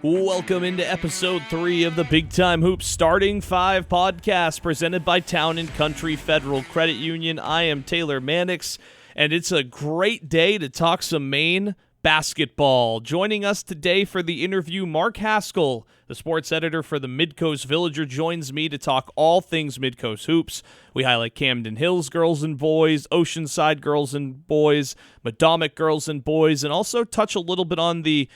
Welcome into episode 3 of the Big Time Hoops Starting 5 podcast presented by Town & Country Federal Credit Union. I am Taylor Mannix, and it's a great day to talk some Maine basketball. Joining us today for the interview, Mark Haskell, the sports editor for the Midcoast Villager, joins me to talk all things Midcoast hoops. We highlight Camden Hills girls and boys, Oceanside girls and boys, Madomic girls and boys, and also touch a little bit on the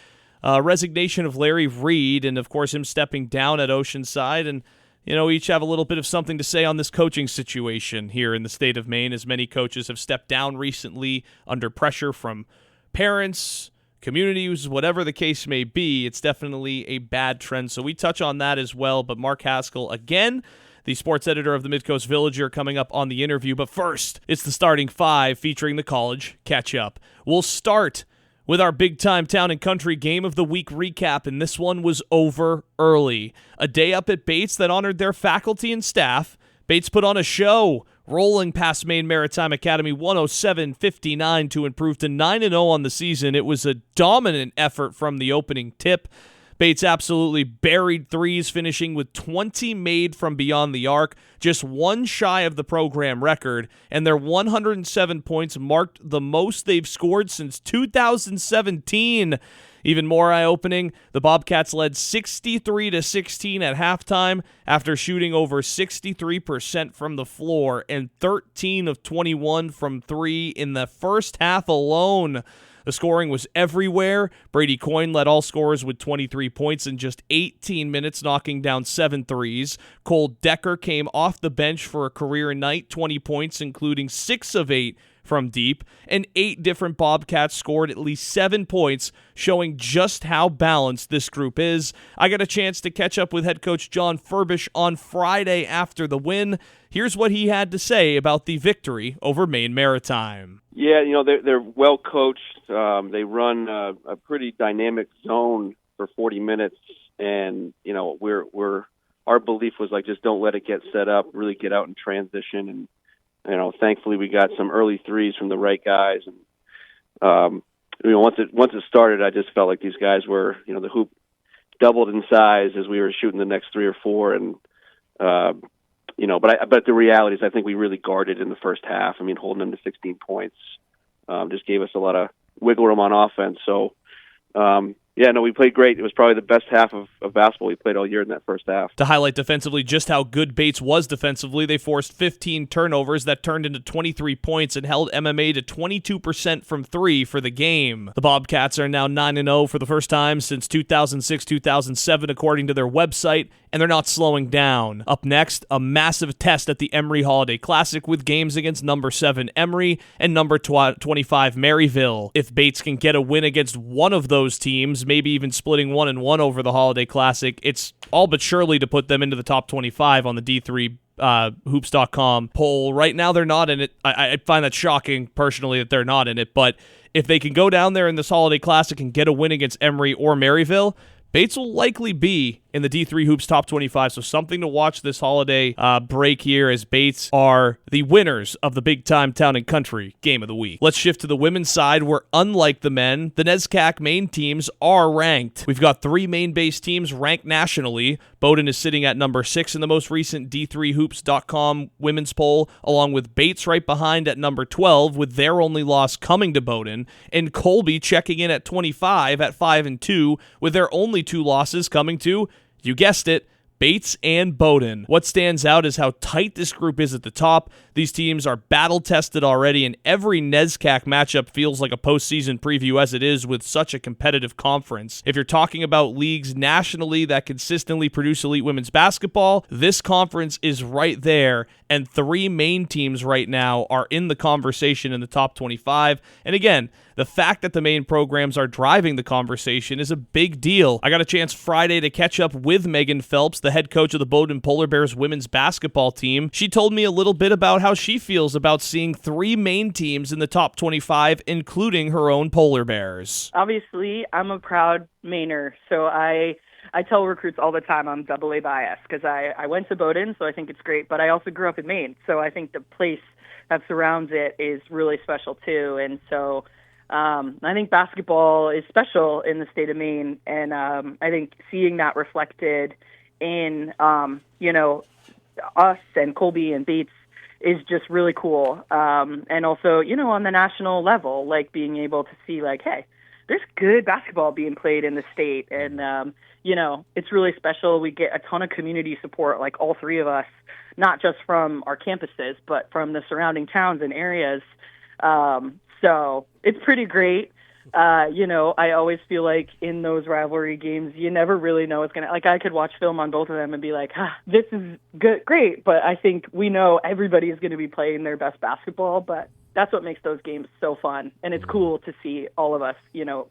resignation of Larry Reed and, of course, him stepping down at Oceanside. And, you know, each have a little bit of something to say on this coaching situation here in the state of Maine, as many coaches have stepped down recently under pressure from parents, communities, whatever the case may be. It's definitely a bad trend. So we touch on that as well. But Mark Haskell, again, the sports editor of the Midcoast Villager, coming up on the interview. But first, it's the starting 5 featuring the college catch-up. We'll start with our big-time Town & Country Game of the Week recap, and this one was over early. A day up at Bates that honored their faculty and staff. Bates put on a show, rolling past Maine Maritime Academy 107-59 to improve to 9-0 on the season. It was a dominant effort from the opening tip. Bates absolutely buried threes, finishing with 20 made from beyond the arc, just one shy of the program record, and their 107 points marked the most they've scored since 2017. Even more eye-opening, the Bobcats led 63-16 at halftime after shooting over 63% from the floor and 13 of 21 from 3 in the first half alone. The scoring was everywhere. Brady Coyne led all scorers with 23 points in just 18 minutes, knocking down 7 threes. Cole Decker came off the bench for a career night, 20 points, including 6 of 8 from deep, and 8 different Bobcats scored at least 7 points, showing just how balanced this group is. I got a chance to catch up with head coach John Furbish on Friday after the win. Here's what he had to say about the victory over Maine Maritime. Yeah, you know, they're well coached. They run a pretty dynamic zone for 40 minutes, and you know, our belief was like, just don't let it get set up. Really get out and transition. And you know, thankfully we got some early threes from the right guys. And you know, once it started, I just felt like these guys were, you know, the hoop doubled in size as we were shooting the next 3 or 4, and you know, but the reality is I think we really guarded in the first half. I mean, holding them to 16 points just gave us a lot of wiggle room on offense. So, yeah, no, we played great. It was probably the best half of basketball we played all year in that first half. To highlight defensively just how good Bates was defensively, they forced 15 turnovers that turned into 23 points and held MMA to 22% from 3 for the game. The Bobcats are now 9-0 for the first time since 2006-2007, according to their website, and they're not slowing down. Up next, a massive test at the Emory Holiday Classic with games against number 7 Emory and number 25 Maryville. If Bates can get a win against one of those teams, maybe even splitting 1-1 over the Holiday Classic, it's all but surely to put them into the top 25 on the D3 hoops.com poll. Right now they're not in it. I find that shocking personally that they're not in it, but if they can go down there in this Holiday Classic and get a win against Emory or Maryville, Bates will likely be in the D3 Hoops top 25, so something to watch this holiday break here, as Bates are the winners of the Big Time Town & Country Game of the Week. Let's shift to the women's side, where unlike the men, the NESCAC Maine teams are ranked. We've got 3 Maine-based teams ranked nationally. Bowdoin is sitting at number 6 in the most recent D3hoops.com women's poll, along with Bates right behind at number 12, with their only loss coming to Bowdoin, and Colby checking in at 25 at 5-2, with their only 2 losses coming to, you guessed it, Bates and Bowdoin. What stands out is how tight this group is at the top. These teams are battle-tested already, and every NESCAC matchup feels like a postseason preview as it is with such a competitive conference. If you're talking about leagues nationally that consistently produce elite women's basketball, this conference is right there, and 3 Maine teams right now are in the conversation in the top 25. And again, the fact that the Maine programs are driving the conversation is a big deal. I got a chance Friday to catch up with Megan Phelps, the head coach of the Bowdoin Polar Bears women's basketball team. She told me a little bit about how she feels about seeing 3 Maine teams in the top 25, including her own Polar Bears. Obviously, I'm a proud Mainer, so I tell recruits all the time I'm AA biased because I went to Bowdoin, so I think it's great, but I also grew up in Maine, so I think the place that surrounds it is really special too. And so I think basketball is special in the state of Maine, and I think seeing that reflected in, us and Colby and Bates is just really cool. And also, on the national level, like being able to see like, hey, there's good basketball being played in the state. And, it's really special. We get a ton of community support, like all three of us, not just from our campuses, but from the surrounding towns and areas. So it's pretty great. I always feel like in those rivalry games, you never really know what's going to, like, I could watch film on both of them and be like, this is good, great. But I think we know everybody is going to be playing their best basketball, but that's what makes those games so fun. And it's cool to see all of us,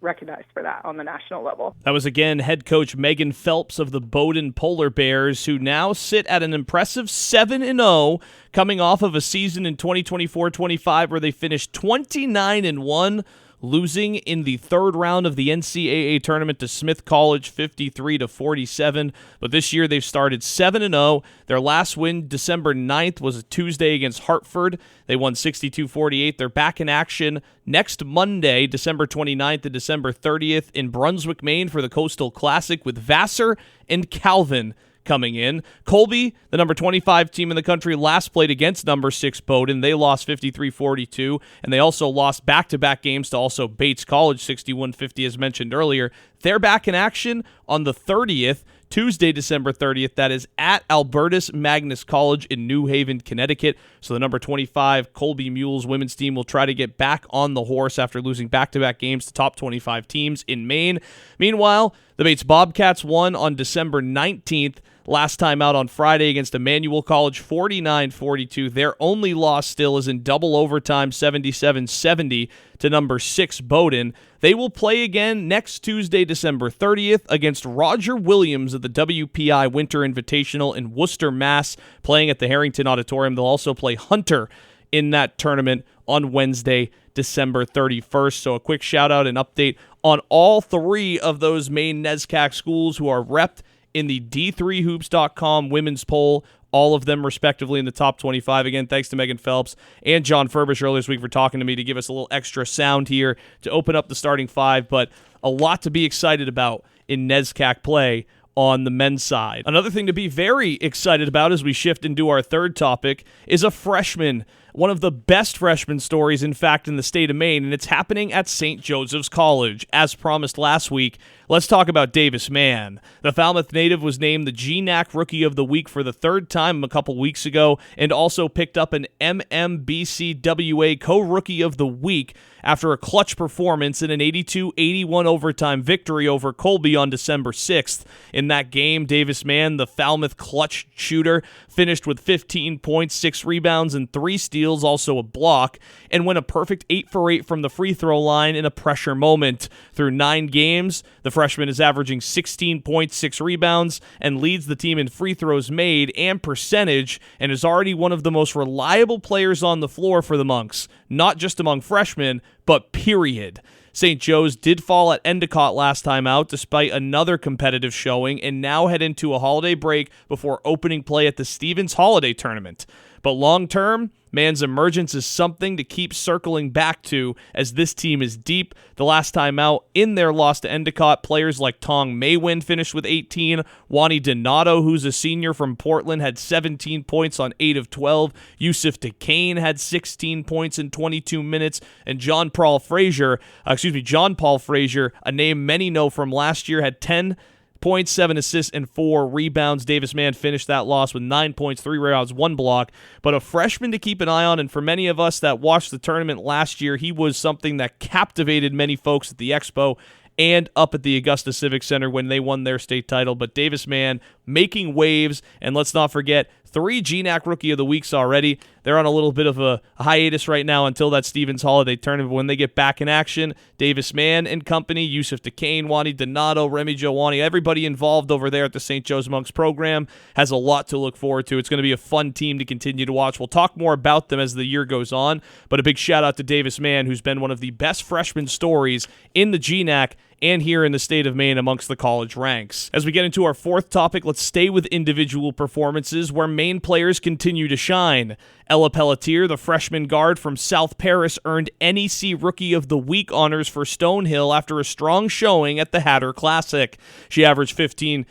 recognized for that on the national level. That was, again, head coach Megan Phelps of the Bowdoin Polar Bears, who now sit at an impressive 7-0, coming off of a season in 2024-25 where they finished 29-1, losing in the third round of the NCAA tournament to Smith College 53-47. But this year they've started 7-0. Their last win, December 9th, was a Tuesday against Hartford. They won 62-48. They're back in action next Monday, December 29th and December 30th in Brunswick, Maine for the Coastal Classic with Vassar and Calvin coming in. Colby, the number 25 team in the country, last played against number 6 Bowdoin. They lost 53-42, and they also lost back-to-back games to also Bates College 61-50, as mentioned earlier. They're back in action on the 30th, Tuesday, December 30th. That is at Albertus Magnus College in New Haven, Connecticut. So the number 25 Colby Mules women's team will try to get back on the horse after losing back-to-back games to top 25 teams in Maine. Meanwhile, the Bates Bobcats won on December 19th. Last time out on Friday against Emmanuel College, 49-42. Their only loss still is in double overtime, 77-70 to number 6 Bowdoin. They will play again next Tuesday, December 30th against Roger Williams of the WPI Winter Invitational in Worcester, Mass, playing at the Harrington Auditorium. They'll also play Hunter in that tournament on Wednesday, December 31st. So a quick shout out and update on all three of those Maine NESCAC schools who are repped in the D3Hoops.com women's poll, all of them respectively in the top 25. Again, thanks to Megan Phelps and John Furbish earlier this week for talking to me to give us a little extra sound here to open up the starting five, but a lot to be excited about in NESCAC play on the men's side. Another thing to be very excited about as we shift into our third topic is a freshman, one of the best freshman stories, in fact, in the state of Maine, and it's happening at St. Joseph's College. As promised last week, let's talk about Davis Mann. The Falmouth native was named the GNAC Rookie of the Week for the third time a couple weeks ago and also picked up an MMBCWA Co-Rookie of the Week after a clutch performance in an 82-81 overtime victory over Colby on December 6th. In that game, Davis Mann, the Falmouth clutch shooter, finished with 15 points, 6 rebounds, and 3 steals, also a block, and went a perfect 8 for 8 from the free throw line in a pressure moment. Through 9 games, the freshman is averaging 16 points, 6 rebounds, and leads the team in free throws made and percentage, and is already one of the most reliable players on the floor for the Monks, not just among freshmen, but period. St. Joe's did fall at Endicott last time out despite another competitive showing and now head into a holiday break before opening play at the Stevens Holiday Tournament. But long-term, Mann's emergence is something to keep circling back to as this team is deep. The last time out in their loss to Endicott, players like Tong Maywin finished with 18. Wani Donato, who's a senior from Portland, had 17 points on 8 of 12. Yusuf DeCane had 16 points in 22 minutes. And John Paul Frazier, a name many know from last year, had 10 points, 7 assists, and 4 rebounds. Davis Mann finished that loss with 9 points, 3 rebounds, 1 block. But a freshman to keep an eye on, and for many of us that watched the tournament last year, he was something that captivated many folks at the Expo and up at the Augusta Civic Center when they won their state title. But Davis Mann making waves, and let's not forget, 3 GNAC Rookie of the Weeks already. They're on a little bit of a hiatus right now until that Stevens Holiday Tournament. But when they get back in action, Davis Mann and company, Yusuf DeCane, Wani Donato, Remy Jowani, everybody involved over there at the St. Joe's Monks program has a lot to look forward to. It's going to be a fun team to continue to watch. We'll talk more about them as the year goes on, but a big shout out to Davis Mann, who's been one of the best freshman stories in the GNAC and here in the state of Maine amongst the college ranks. As we get into our fourth topic, let's stay with individual performances where Maine players continue to shine. Ella Pelletier, the freshman guard from South Paris, earned NEC Rookie of the Week honors for Stonehill after a strong showing at the Hatter Classic. She averaged 14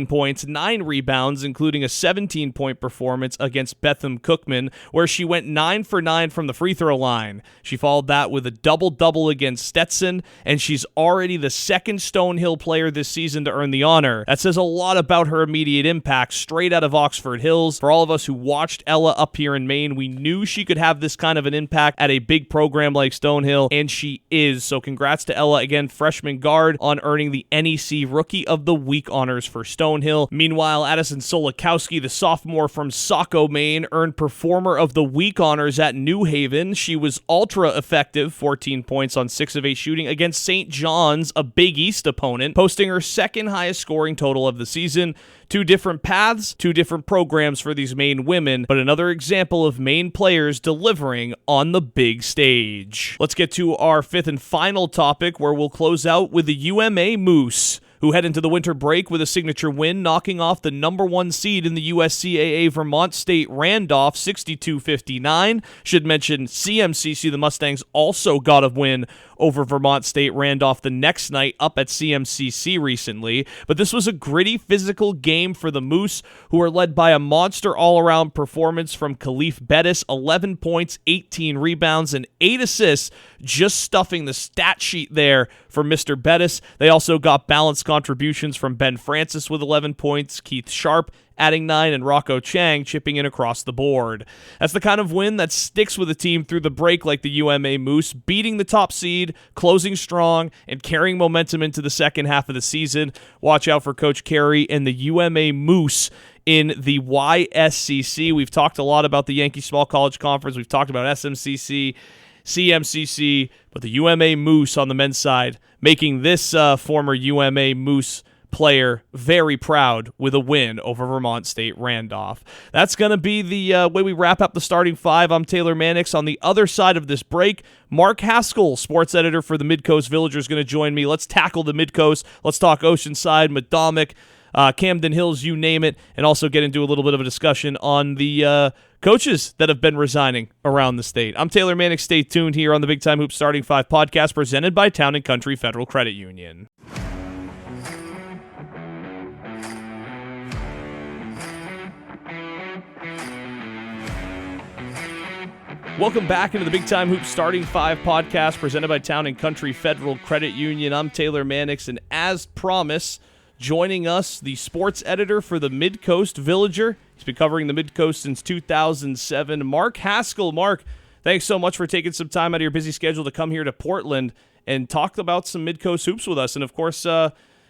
points, 9 rebounds, including a 17-point performance against Betham Cookman, where she went 9 for 9 from the free throw line. She followed that with a double-double against Stetson, and she's already the second Stonehill player this season to earn the honor. That says a lot about her immediate impact, straight out of Oxford Hills. For all of us who watched Ella up here in Maine, we knew she could have this kind of an impact at a big program like Stonehill, and she is. So congrats to Ella, again, freshman guard, on earning the NEC Rookie of the Week honors for Stonehill. Meanwhile, Addisen Sulikowski, the sophomore from Saco, Maine, earned Performer of the Week honors at New Haven. She was ultra effective, 14 points on 6 of 8 shooting against St. John's, a Big East opponent, posting her second highest scoring total of the season. 2 different paths, 2 different programs for these Maine women, but another example of Maine players delivering on the big stage. Let's get to our 5th and final topic, where we'll close out with the UMA Moose, who head into the winter break with a signature win, knocking off the number 1 seed in the USCAA Vermont State Randolph 62-59. Should mention CMCC, the Mustangs, also got a win over Vermont State Randolph the next night up at CMCC recently. But this was a gritty, physical game for the Moose, who are led by a monster all-around performance from Khalif Bettis, 11 points, 18 rebounds, and 8 assists, just stuffing the stat sheet there for Mr. Bettis. They also got balanced contributions from Ben Francis with 11 points, Keith Sharp adding 9, and Rocco Chang chipping in across the board. That's the kind of win that sticks with a team through the break like the UMA Moose, beating the top seed, closing strong, and carrying momentum into the second half of the season. Watch out for Coach Carey and the UMA Moose in the YSCC. We've talked a lot about the Yankee Small College Conference. We've talked about SMCC, CMCC, but the UMA Moose on the men's side making this former UMA Moose player very proud with a win over Vermont State Randolph. That's going to be the way we wrap up the starting 5. I'm Taylor Mannix. On the other side of this break, Mark Haskell, sports editor for the Midcoast Villager, is going to join me. Let's tackle the Midcoast. Let's talk Oceanside, Madomic, Camden Hills, you name it, and also get into a little bit of a discussion on the coaches that have been resigning around the state. I'm Taylor Mannix. Stay tuned here on the Big Time Hoops Starting 5 podcast, presented by Town & Country Federal Credit Union. Welcome back into the Big Time Hoops Starting 5 podcast, presented by Town & Country Federal Credit Union. I'm Taylor Mannix, and as promised, joining us, the sports editor for the Midcoast Villager. He's been covering the Midcoast since 2007. Mark Haskell. Mark, thanks so much for taking some time out of your busy schedule to come here to Portland and talk about some Midcoast hoops with us. And of course,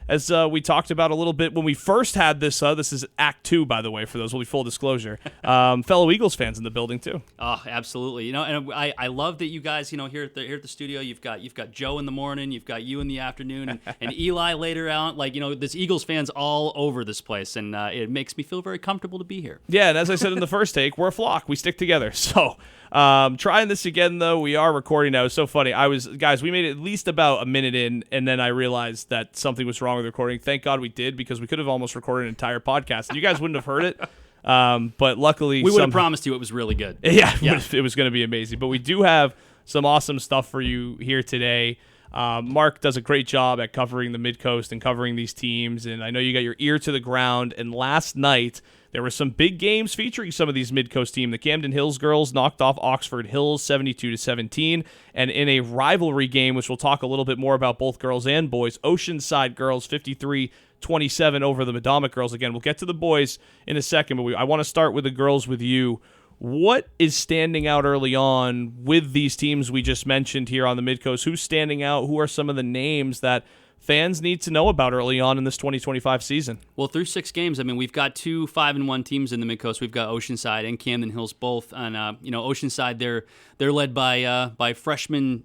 as we talked about a little bit when we first had this, this is Act 2, by the way, for those, will be full disclosure. Fellow Eagles fans in the building, too. Oh, absolutely. And I love that you guys, here at the studio, you've got Joe in the morning, you've got you in the afternoon, and Eli later on. This Eagles fans all over this place, and it makes me feel very comfortable to be here. Yeah, and as I said in the first take, we're a flock. We stick together. So trying this again, though, we are recording now. It was so funny. We made it at least about a minute in, and then I realized that something was wrong with the recording. Thank God we did, because we could have almost recorded an entire podcast, and you guys wouldn't have heard it. But luckily, we would have promised you it was really good. Yeah. It was going to be amazing. But we do have some awesome stuff for you here today. Mark does a great job at covering the Midcoast and covering these teams, and I know you got your ear to the ground. And last night, there were some big games featuring some of these Midcoast teams. The Camden Hills girls knocked off Oxford Hills 72-17, and in a rivalry game, which we'll talk a little bit more about both girls and boys, Oceanside girls 53-27 over the Madomic girls. Again, we'll get to the boys in a second, but I want to start with the girls with you. What is standing out early on with these teams we just mentioned here on the Midcoast? Who's standing out? Who are some of the names that fans need to know about early on in this 2025 season? Well, through 6 games, we've got 2 5-1 teams in the Midcoast. We've got Oceanside and Camden Hills both. And Oceanside, they're led by freshman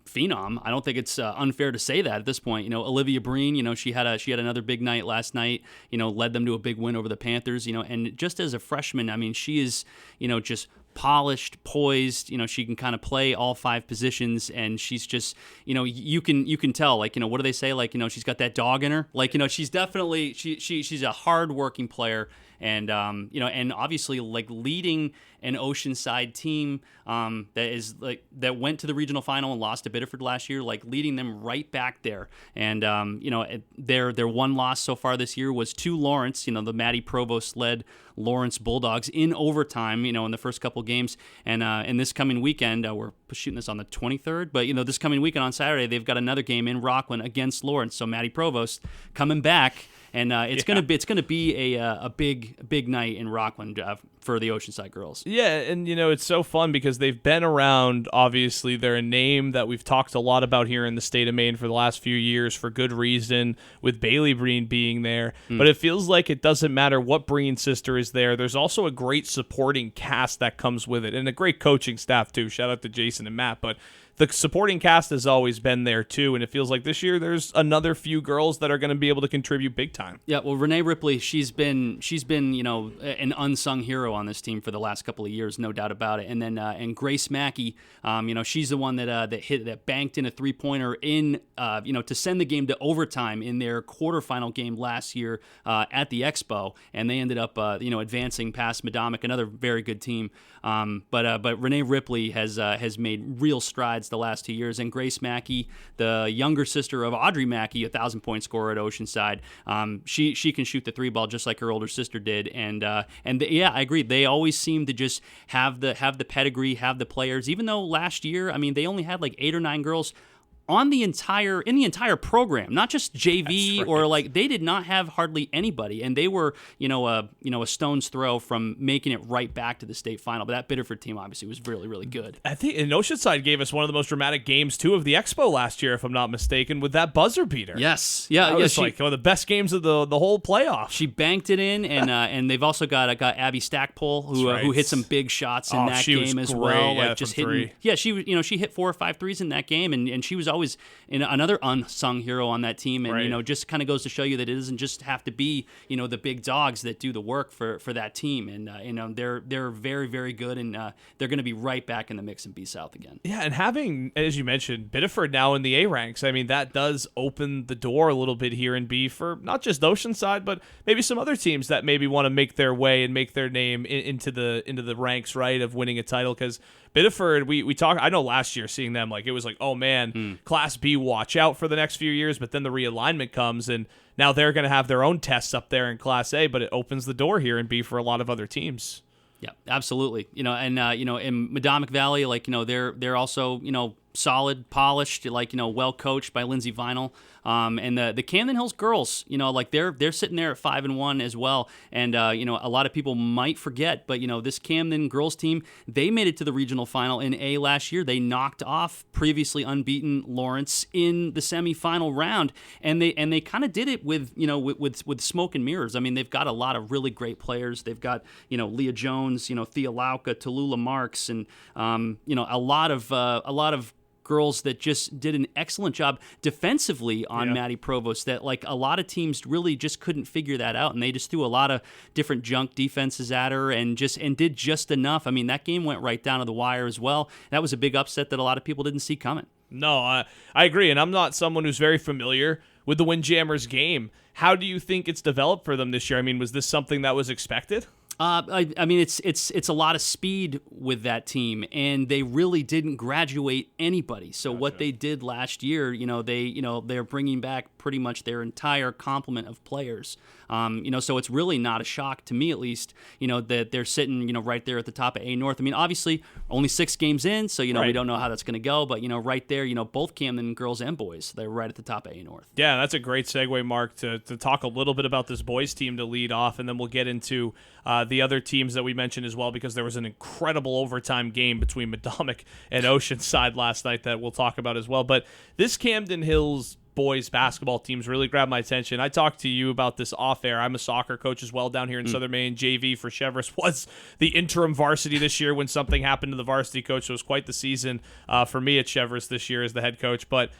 phenom. I don't think it's unfair to say that at this point. Olivia Breen. She had another big night last night. Led them to a big win over the Panthers. And just as a freshman, she is just polished, poised. She can kind of play all 5 positions, and she's just, you can tell, what do they say? She's got that dog in her. She's definitely she's a hard-working player, and and obviously like leading an Oceanside team that went to the regional final and lost to Biddeford last year, like leading them right back there. And their one loss so far this year was to Lawrence. The Maddie Provost led Lawrence Bulldogs in overtime. In the first couple games, and this coming weekend we're shooting this on the 23rd, but this coming weekend on Saturday they've got another game in Rockland against Lawrence. So Maddie Provost coming back. And it's gonna be a big night in Rockland for the Oceanside girls. Yeah, and it's so fun because they've been around. Obviously, they're a name that we've talked a lot about here in the state of Maine for the last few years for good reason, with Bailey Breen being there. But it feels like it doesn't matter what Breen sister is there. There's also a great supporting cast that comes with it, and a great coaching staff too. Shout out to Jason and Matt, but the supporting cast has always been there too, and it feels like this year there's another few girls that are going to be able to contribute big time. Yeah, well, Renee Ripley, she's been an unsung hero on this team for the last couple of years, no doubt about it. And then and Grace Mackey, she's the one that banked in a 3-pointer in to send the game to overtime in their quarterfinal game last year at the Expo, and they ended up advancing past Madomic, another very good team. But Renee Ripley has made real strides the last 2 years, and Grace Mackey, the younger sister of Audrey Mackey, 1,000-point scorer at Oceanside, she can shoot the 3-ball just like her older sister did, and I agree. They always seem to just have the pedigree, have the players. Even though last year, they only had like 8 or 9 girls in the entire program, not just JV right. Or like they did not have hardly anybody, and they were a stone's throw from making it right back to the state final. But that Biddeford team obviously was really, really good. I think Oceanside gave us one of the most dramatic games too of the Expo last year, if I'm not mistaken, with that buzzer beater. Yes, yeah, that was like one of the best games of the whole playoff. She banked it in, and they've also got Abby Stackpole who hit some big shots in that game as well. Yeah, like just hitting. Yeah, she hit 4 or 5 threes in that game, and she was always another unsung hero on that team, and right. Just kind of goes to show you that it doesn't just have to be the big dogs that do the work for that team, and they're very, very good, and they're going to be right back in the mix in B South again. Yeah, and having, as you mentioned, Biddeford now in the A ranks, that does open the door a little bit here in B for not just Oceanside, but maybe some other teams that maybe want to make their way and make their name into the ranks, right, of winning a title, because Biddeford, we talked. I know last year seeing them, like it was like, oh man, Class B, watch out for the next few years. But then the realignment comes, and now they're going to have their own tests up there in Class A. But it opens the door here in B for a lot of other teams. Yeah, absolutely. In Madomic Valley, like they're also solid, polished, well coached by Lindsay Vinyl. And the Camden Hills girls, they're sitting there at 5-1 as well. And a lot of people might forget, but this Camden girls team, they made it to the regional final in A last year. They knocked off previously unbeaten Lawrence in the semifinal round, and they kind of did it with smoke and mirrors. They've got a lot of really great players. They've got Leah Jones, Thea Lauka, Tallulah Marks, and a lot of girls that just did an excellent job defensively on Maddie Provost, that like a lot of teams really just couldn't figure that out, and they just threw a lot of different junk defenses at her and did just enough. That game went right down to the wire as well. That was a big upset that a lot of people didn't see coming. No, I agree, and I'm not someone who's very familiar with the Windjammers game. How do you think it's developed for them this year? Was this something that was expected? It's a lot of speed with that team, and they really didn't graduate anybody. So gotcha. What they did last year, they're bringing back pretty much their entire complement of players. So it's really not a shock to me, at least, that they're sitting, right there at the top of A North. Obviously only 6 games in, so right. We don't know how that's going to go, but right there, both Camden girls and boys, they're right at the top of A North. Yeah, that's a great segue, Mark, to talk a little bit about this boys team to lead off, and then we'll get into the other teams that we mentioned as well, because there was an incredible overtime game between Madomic and Oceanside last night that we'll talk about as well. But this Camden Hills boys basketball teams really grabbed my attention. I talked to you about this off air. I'm a soccer coach as well down here in Southern Maine. JV for Chevrolet was the interim varsity this year when something happened to the varsity coach. So it was quite the season for me at Chevrolet this year as the head coach. But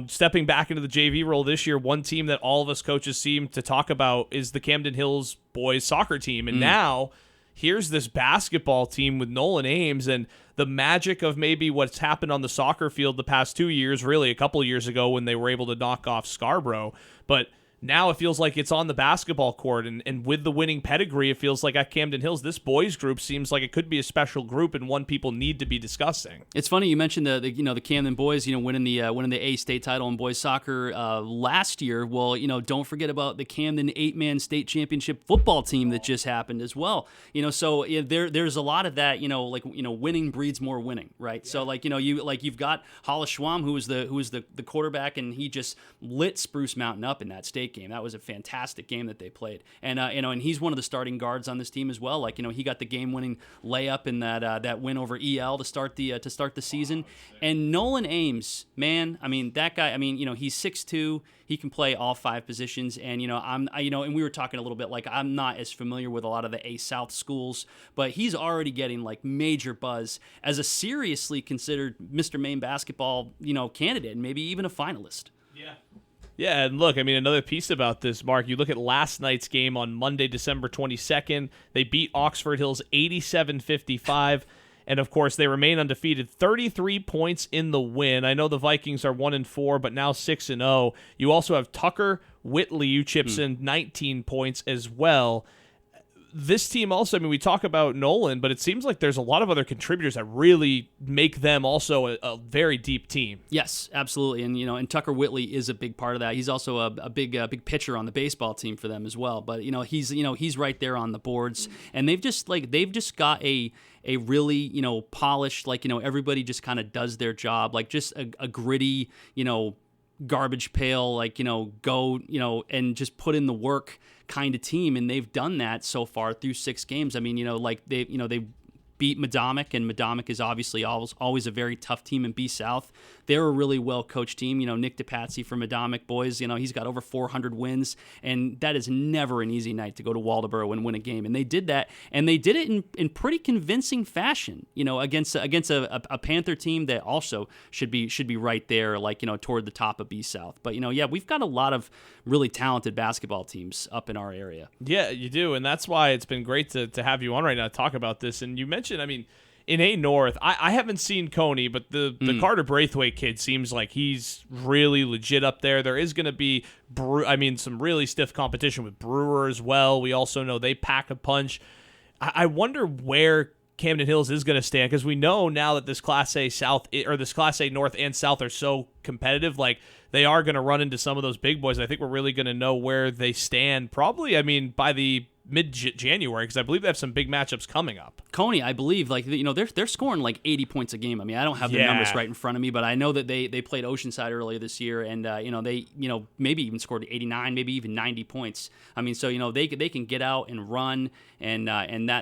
stepping back into the JV role this year, one team that all of us coaches seem to talk about is the Camden Hills boys soccer team. And now here's this basketball team with Nolan Ames, and the magic of maybe what's happened on the soccer field the past 2 years, really a couple of years ago when they were able to knock off Scarborough. But now it feels like it's on the basketball court, and with the winning pedigree, it feels like at Camden Hills, this boys group seems like it could be a special group and one people need to be discussing. It's funny you mentioned the Camden boys, winning the A state title in boys soccer last year. Well, don't forget about the Camden 8-man state championship football team that just happened as well. So there's a lot of that. Winning breeds more winning, right? Yeah. So you've got Hollis Schwam, who was the quarterback, and he just lit Spruce Mountain up in that state game. That was a fantastic game that they played, and and he's one of the starting guards on this team as well. He got the game-winning layup in that win over EL to start the season. And Nolan Ames, man, that guy. He's 6'2". He can play all 5 positions, and and we were talking a little bit I'm not as familiar with a lot of the A South schools, but he's already getting major buzz as a seriously considered Mr. Maine basketball candidate, and maybe even a finalist. Yeah. Yeah, and look, another piece about this, Mark, you look at last night's game on Monday, December 22nd. They beat Oxford Hills 87-55, and of course, they remain undefeated, 33 points in the win. I know the Vikings are 1-4, but now 6-0. You also have Tucker Whitley, who chips in 19 points as well. This team also, we talk about Nolan, but it seems like there's a lot of other contributors that really make them also a very deep team. Yes, absolutely, and Tucker Whitley is a big part of that. He's also a big pitcher on the baseball team for them as well. But he's right there on the boards, and they've just got a really polished, everybody just kind of does their job, just a gritty garbage pail, go and just put in the work kind of team, and they've done that so far through 6 games. They beat Madomic, and Madomic is obviously always a very tough team in B South. They're a really well-coached team. Nick DePatsy from Madomic boys, he's got over 400 wins, and that is never an easy night to go to Waldoboro and win a game. And they did that, and they did it in pretty convincing fashion, against a Panther team that also should be right there, toward the top of B South. But, we've got a lot of really talented basketball teams up in our area. Yeah, you do, and that's why it's been great to have you on right now to talk about this. And you mentioned, in A North, I haven't seen Coney, but the Carter Braithwaite kid seems like he's really legit up there. There is going to be, some really stiff competition with Brewer as well. We also know they pack a punch. I wonder where Camden Hills is going to stand, because we know now that this Class A South, or this Class A North and South, are so competitive. They are going to run into some of those big boys. I think we're really going to know where they stand probably, by the mid-January, because I believe they have some big matchups coming up. Coney, I believe, they're scoring 80 points a game. I don't have the numbers right in front of me, but I know that they played Oceanside earlier this year, and they maybe even scored 89, maybe even 90 points. So they can get out and run, and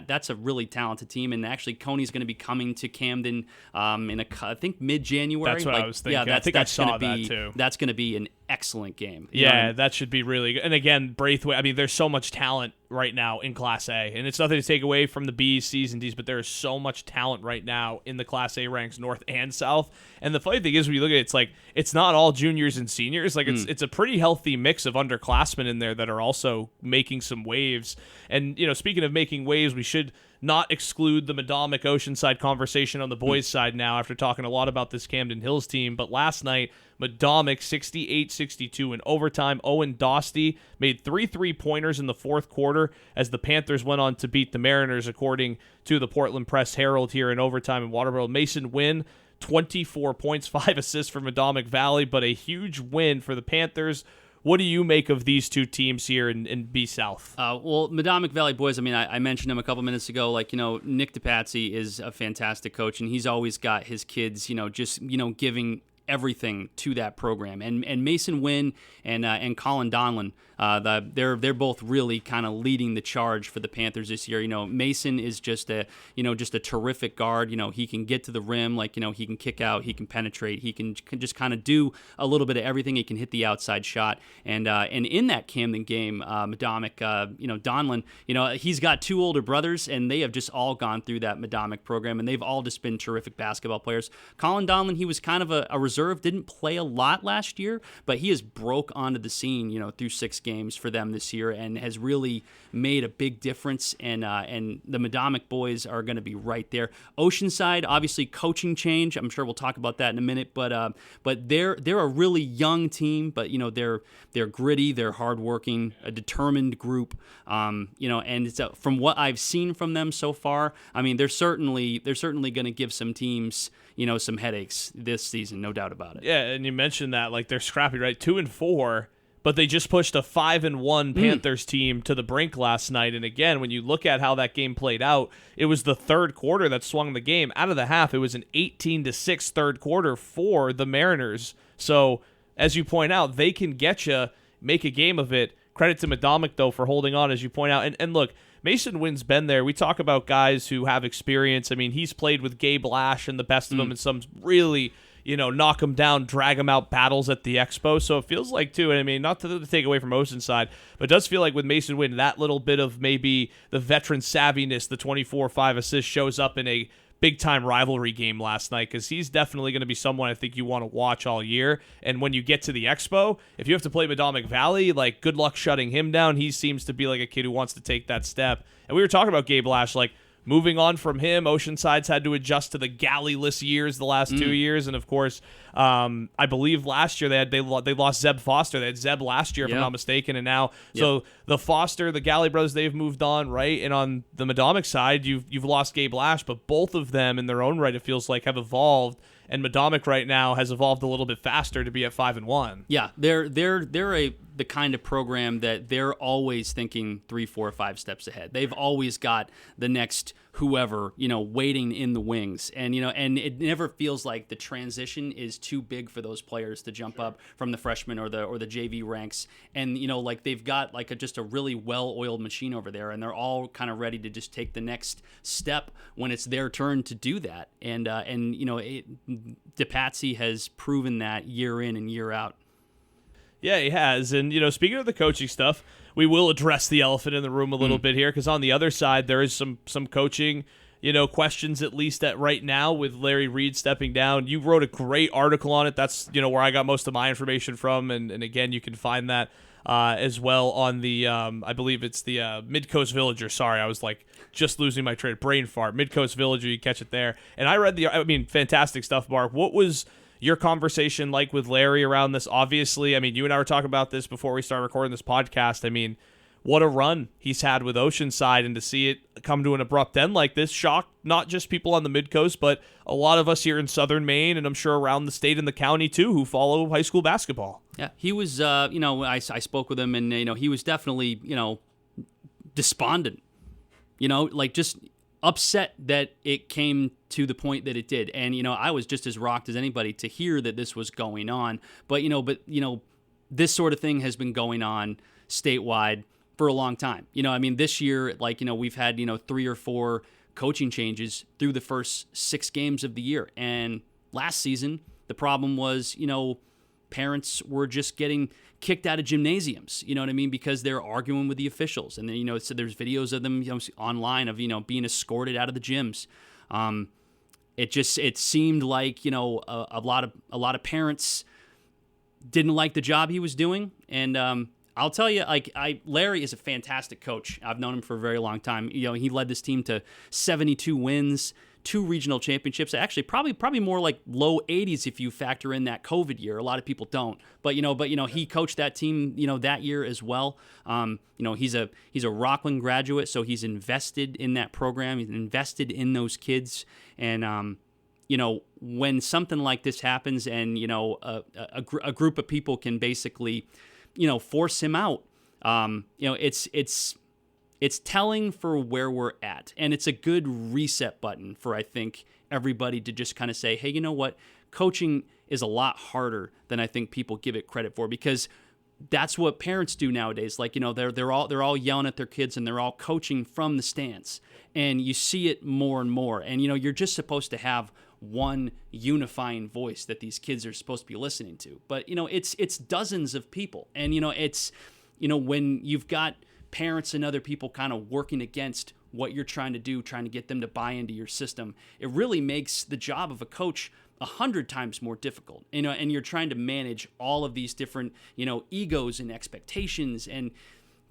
that's a really talented team. And actually, Coney's going to be coming to Camden I think mid-January. That's what I was thinking. I think I saw that too. That's going to be an excellent game. That should be really good. And again, Braithwaite, there's so much talent right now in Class A, and it's nothing to take away from the B's, C's, and D's, but there is so much talent right now in the Class A ranks, North and South. And the funny thing is, when you look at it, it's not all juniors and seniors. It's a pretty healthy mix of underclassmen in there that are also making some waves. And speaking of making waves, we should not exclude the Madomic Oceanside conversation on the boys' side now, after talking a lot about this Camden Hills team. But last night, Madomic 68-62 in overtime. Owen Dosty made 3 3-pointers in the fourth quarter as the Panthers went on to beat the Mariners, according to the Portland Press-Herald here in overtime in Waterboro. Mason Wynn, 24 points, 5 assists for Madomic Valley, but a huge win for the Panthers. What do you make of these two teams here in B South? Well, Madomic Valley boys, I mentioned him a couple minutes ago. Nick DePatsy is a fantastic coach, and he's always got his kids, giving everything to that program. And Mason Wynn and Colin Donlin, they're both really kind of leading the charge for the Panthers this year. Mason is just a terrific guard. He can get to the rim, he can kick out, he can penetrate, he can just kind of do a little bit of everything. He can hit the outside shot. And in that Camden game, Madomic, Donlin, he's got 2 older brothers, and they have just all gone through that Madomic program, and they've all just been terrific basketball players. Colin Donlin, he was kind of a reserve, didn't play a lot last year, but he has broke onto the scene, through 6 games for them this year and has really made a big difference. And the Madomic boys are going to be right there. Oceanside, obviously, coaching change. I'm sure we'll talk about that in a minute. But they're a really young team. But they're gritty, they're hardworking, a determined group. And it's from what I've seen from them so far, I mean, they're certainly going to give some teams some headaches this season, no doubt about it. Yeah, and you mentioned that like they're scrappy, right? 2-4, but they just pushed a 5-1 Panthers team to the brink last night. And again, when you look at how that game played out, it was the third quarter that swung the game. Out of the half, it was an 18-6 third quarter for the Mariners. So as you point out, they can get you, make a game of it. Credit to Madomic, though, for holding on, as you point out. And look, Mason Wynn's been there. We talk about guys who have experience. I mean, he's played with Gabe Lash and the best of them in some really, knock him down, drag him out battles at the Expo. So it feels like, too, and I mean, not to take away from Oceanside, but it does feel like with Mason Wynn, that little bit of maybe the veteran savviness, the 24-5 assist shows up in a big-time rivalry game last night, because he's definitely going to be someone I think you want to watch all year. And when you get to the Expo, if you have to play Madomic Valley, like, good luck shutting him down. He seems to be like a kid who wants to take that step. And we were talking about Gabe Lash, like, moving on from him, Oceanside's had to adjust to the galley-less years the last 2 years. And, of course, I believe last year they lost Zeb Foster. They had Zeb last year, if I'm not mistaken. And now, so the Foster, the Galley brothers, they've moved on, right? And on the Madomic side, you've lost Gabe Lash, but both of them in their own right, it feels like, have evolved. And Madomic right now has evolved a little bit faster to be at 5-1. Yeah, they're the kind of program that they're always thinking 3, 4, 5 steps ahead. They've always got the next whoever, waiting in the wings. And, and it never feels like the transition is too big for those players to jump up from the freshman or the JV ranks. And, like they've got like just a really well-oiled machine over there, and they're all kind of ready to just take the next step when it's their turn to do that. And DePatsy has proven that year in and year out. Yeah, he has. And, speaking of the coaching stuff, we will address the elephant in the room a little bit here, because on the other side, there is some coaching, questions, at least at right now, with Larry Reed stepping down. You wrote a great article on it. That's, where I got most of my information from. And again, you can find that as well on the, I believe it's the Mid-Coast Villager. Sorry, I was like just losing my brain fart. Mid-Coast Villager, you catch it there. And I read fantastic stuff, Mark. What was your conversation like with Larry around this? Obviously, I mean, you and I were talking about this before we started recording this podcast. I mean, what a run he's had with Oceanside, and to see it come to an abrupt end like this shocked not just people on the Mid-Coast, but a lot of us here in Southern Maine, and I'm sure around the state and the county too, who follow high school basketball. Yeah, he was, I spoke with him, and, he was definitely, despondent, like just upset that it came to the point that it did. And, I was just as rocked as anybody to hear that this was going on. But, this sort of thing has been going on statewide for a long time. This year, we've had, 3 or 4 coaching changes through the first 6 games of the year. And last season, the problem was, parents were just getting kicked out of gymnasiums, because they're arguing with the officials. And then, so there's videos of them, online of, being escorted out of the gyms. It seemed like, a lot of parents didn't like the job he was doing. And, I'll tell you, Larry is a fantastic coach. I've known him for a very long time. He led this team to 72 wins, 2 regional championships. Actually, probably more like low 80s if you factor in that COVID year. A lot of people don't. But he coached that team, that year as well. He's a Rockland graduate, so he's invested in that program. He's invested in those kids. And when something like this happens, and a group of people can basically force him out, it's telling for where we're at. And it's a good reset button for, I think, everybody to just kind of say, hey, you know what? Coaching is a lot harder than I think people give it credit for, because that's what parents do nowadays. Like, they're all yelling at their kids, and they're all coaching from the stands. And you see it more and more. And, you're just supposed to have one unifying voice that these kids are supposed to be listening to. But, it's dozens of people. And, it's, when you've got parents and other people kind of working against what you're trying to do, trying to get them to buy into your system, it really makes the job of a coach 100 times more difficult, and you're trying to manage all of these different, egos and expectations. And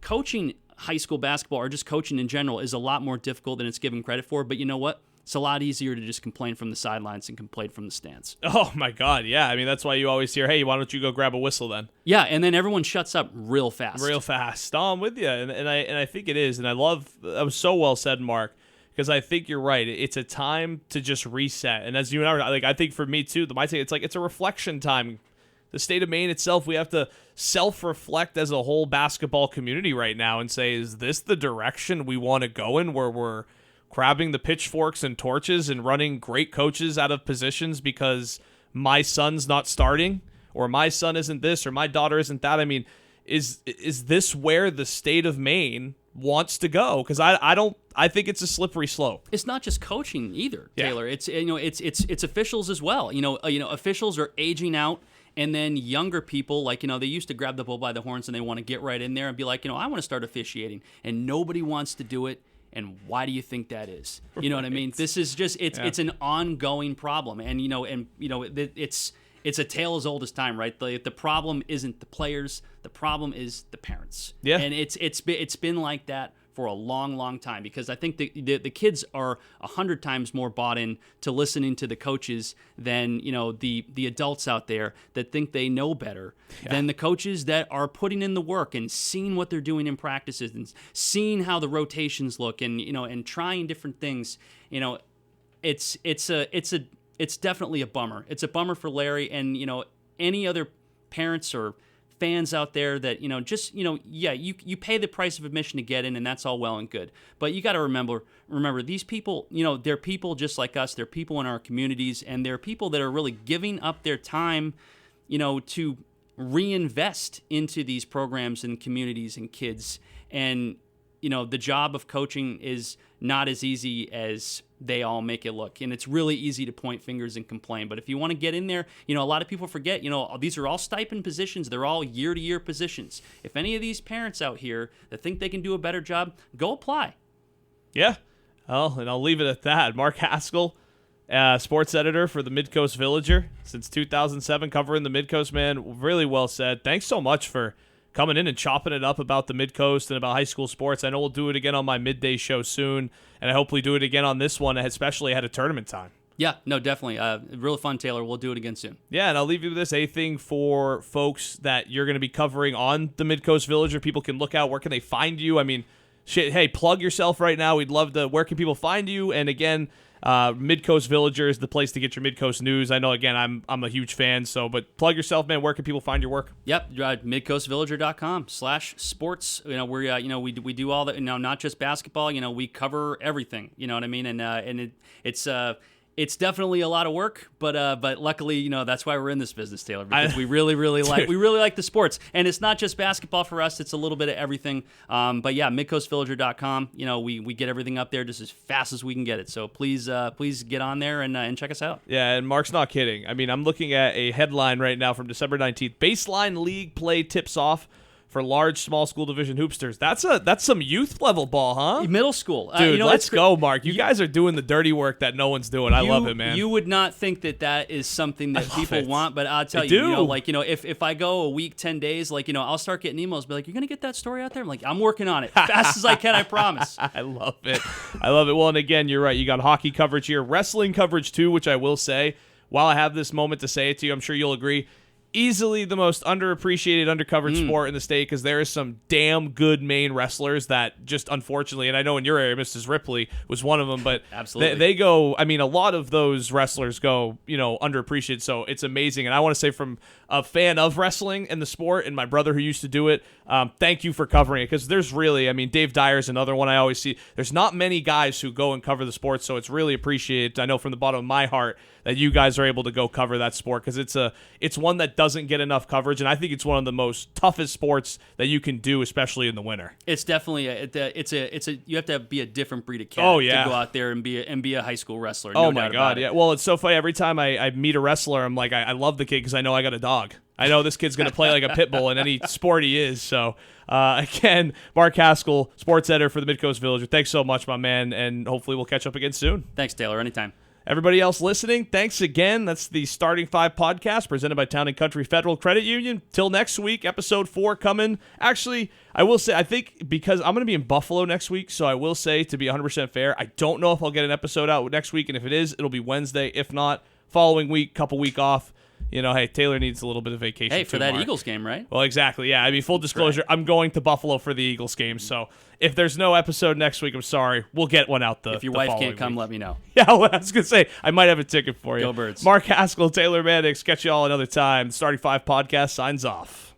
coaching high school basketball, or just coaching in general, is a lot more difficult than it's given credit for. But you know what? It's a lot easier to just complain from the sidelines and complain from the stands. Oh, my God, yeah. I mean, that's why you always hear, hey, why don't you go grab a whistle then? Yeah, and then everyone shuts up real fast. Real fast. Oh, I'm with you, and I think it is. And that was so well said, Mark, because I think you're right. It's a time to just reset. And as you and I think for me, too, it's a reflection time. The state of Maine itself, we have to self-reflect as a whole basketball community right now and say, is this the direction we want to go in, where we're grabbing the pitchforks and torches and running great coaches out of positions because my son's not starting, or my son isn't this, or my daughter isn't that? I mean, is this where the state of Maine wants to go? Because I think it's a slippery slope. It's not just coaching either, Taylor. Yeah. It's officials as well. Officials are aging out. And then younger people, they used to grab the bull by the horns and they want to get right in there and be like, I want to start officiating. And nobody wants to do it. And why do you think that is? You know what I mean? This is just, it's an ongoing problem. And, it's a tale as old as time, right? The problem isn't the players. The problem is the parents. Yeah. And it's been like that for a long, long time, because I think the kids are 100 times more bought in to listening to the coaches than the adults out there that think they know better than the coaches that are putting in the work and seeing what they're doing in practices and seeing how the rotations look and trying different things. It's definitely a bummer. It's a bummer for Larry and any other parents or fans out there that you pay the price of admission to get in, and that's all well and good, but you got to remember these people, they're people just like us. They're people in our communities, and they're people that are really giving up their time to reinvest into these programs and communities and kids. And the job of coaching is not as easy as they all make it look. And it's really easy to point fingers and complain. But if you want to get in there, a lot of people forget, these are all stipend positions. They're all year-to-year positions. If any of these parents out here that think they can do a better job, go apply. Yeah. Well, and I'll leave it at that. Mark Haskell, sports editor for the Midcoast Villager since 2007, covering the Midcoast, man. Really well said. Thanks so much for coming in and chopping it up about the Midcoast and about high school sports. I know we'll do it again on my midday show soon, and I hopefully do it again on this one, especially ahead of tournament time. Yeah, no, definitely. Real fun, Taylor. We'll do it again soon. Yeah, and I'll leave you with this. Anything for folks that you're going to be covering on the Midcoast Villager, people can look out. Where can they find you? I mean, hey, plug yourself right now. We'd love to. Where can people find you? And again, Midcoast Villager is the place to get your Midcoast news. I know, again, I'm a huge fan, but plug yourself, man. Where can people find your work? Yep, midcoastvillager.com/sports. We do all that. Not just basketball. We cover everything. You know what I mean? And it's definitely a lot of work, but luckily, that's why we're in this business, Taylor, because we really like the sports, and it's not just basketball for us; it's a little bit of everything. But yeah, midcoastvillager.com. We get everything up there just as fast as we can get it. So please get on there and check us out. Yeah, and Mark's not kidding. I mean, I'm looking at a headline right now from December 19th. Baseline League play tips off for large small school division hoopsters. That's some youth level ball, huh? Middle school. Dude, let's go, Mark. You guys are doing the dirty work that no one's doing. I love it, man. You would not think that is something that people want, but I'll tell if I go a week, 10 days, I'll start getting emails, be like, you're going to get that story out there? I'm like, I'm working on it fast as I can, I promise. I love it. Well, and again, you're right. You got hockey coverage here, wrestling coverage too, which I will say, while I have this moment to say it to you, I'm sure you'll agree, easily the most underappreciated, undercovered sport in the state, because there is some damn good Maine wrestlers that just unfortunately, and I know in your area, Mrs. Ripley was one of them, but absolutely they go, I mean, a lot of those wrestlers go, underappreciated, so it's amazing. And I want to say, from a fan of wrestling and the sport, and my brother who used to do it, thank you for covering it, because there's really, Dave Dyer's another one I always see. There's not many guys who go and cover the sport, so it's really appreciated. I know from the bottom of my heart that you guys are able to go cover that sport, because it's one that doesn't get enough coverage, and I think it's one of the most toughest sports that you can do, especially in the winter. It's definitely you have to be a different breed of cat to go out there and be a high school wrestler. No my God, yeah. Well, it's so funny. Every time I meet a wrestler, I'm like, I love the kid because I know I got a dog. I know this kid's going to play like a pit bull in any sport he is. So, again, Mark Haskell, sports editor for the Midcoast Villager. Thanks so much, my man, and hopefully we'll catch up again soon. Thanks, Taylor. Anytime. Everybody else listening, thanks again. That's the Starting 5 podcast presented by Town & Country Federal Credit Union. Till next week, episode 4 coming. Actually, I will say, I think because I'm going to be in Buffalo next week, so I will say, to be 100% fair, I don't know if I'll get an episode out next week, and if it is, it'll be Wednesday. If not, following week, couple week off. You know, hey, Taylor needs a little bit of vacation. Hey, for too, that Mark. Eagles game, right? Well, exactly. Yeah, I mean, full disclosure, I'm going to Buffalo for the Eagles game, so if there's no episode next week, I'm sorry. We'll get one out If your wife can't come, let me know. Yeah, well, I was going to say, I might have a ticket for you. Go Birds. Mark Haskell, Taylor Mannix, catch you all another time. The Starting 5 podcast signs off.